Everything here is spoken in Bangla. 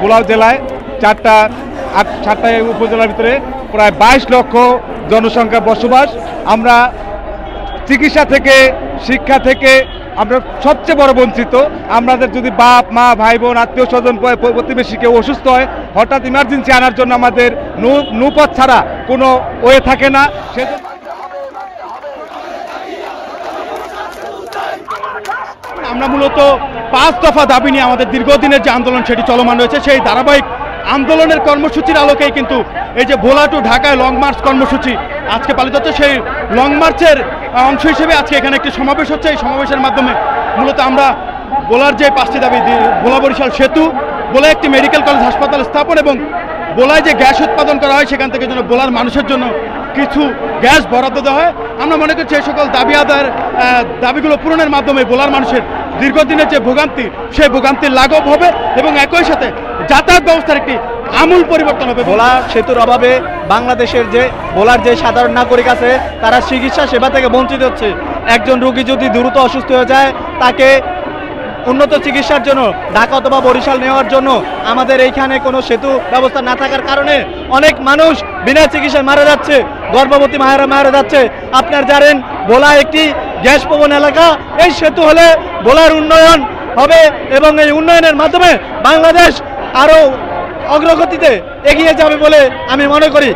ভোলা জেলায় সাতটা উপজেলার ভিতরে প্রায় 22 লক্ষ জনসংখ্যা বসবাস। আমরা চিকিৎসা থেকে, শিক্ষা থেকে আমরা সবচেয়ে বড় বঞ্চিত। আমাদের যদি বাপ মা ভাই বোন আত্মীয় স্বজন প্রতিবেশী কেউ অসুস্থ হয়, হঠাৎ ইমার্জেন্সি আনার জন্য আমাদের নৌপথ ছাড়া কোনো ওয়ে থাকে না। আমরা মূলত 5 দফা দাবি নিয়ে আমাদের দীর্ঘদিনের যে আন্দোলন সেটি চলমান রয়েছে, সেই ধারাবাহিক আন্দোলনের কর্মসূচির আলোকেই কিন্তু এই যে ভোলা টু ঢাকায় লং মার্চ কর্মসূচি আজকে পালিত হচ্ছে। সেই লং মার্চের অংশ হিসেবে আজকে এখানে একটি সমাবেশ হচ্ছে। এই সমাবেশের মাধ্যমে মূলত আমরা ভোলার যে 5টি দাবি, ভোলা বরিশাল সেতু, ভোলা একটি মেডিকেল কলেজ হাসপাতাল স্থাপন এবং ভোলায় যে গ্যাস উৎপাদন করা হয় সেখান থেকে যেন ভোলার মানুষের জন্য কিছু গ্যাস বরাদ্দ দেওয়া হয়। আমরা মনে করছি এই সকল দাবি আদায়ের দাবিগুলো পূরণের মাধ্যমে ভোলার মানুষের দীর্ঘদিনের যে ভোগান্তি, সেই ভোগান্তির লাঘব হবে এবং একই সাথে যাতায়াত ব্যবস্থার একটি আমূল পরিবর্তন হবে। ভোলা সেতুর অভাবে বাংলাদেশের যে ভোলার যে সাধারণ নাগরিক আছে তারা চিকিৎসা সেবা থেকে বঞ্চিত হচ্ছে। একজন রোগী যদি দ্রুত অসুস্থ হয়ে যায়, তাকে উন্নত চিকিৎসার জন্য ঢাকা অথবা বরিশাল নেওয়ার জন্য আমাদের এইখানে কোনো সেতু ব্যবস্থা না থাকার কারণে অনেক মানুষ বিনা চিকিৎসায় মারা যাচ্ছে, গর্ভবতী মায়েরা মারা যাচ্ছে। আপনার জানেন ভোলা একটি গ্যাস প্রবণ এলাকা। এই সেতু হলে ভোলার উন্নয়ন হবে এবং এই উন্নয়নের মাধ্যমে বাংলাদেশ আরও অগ্রগতিতে এগিয়ে যাবে বলে আমি মনে করি।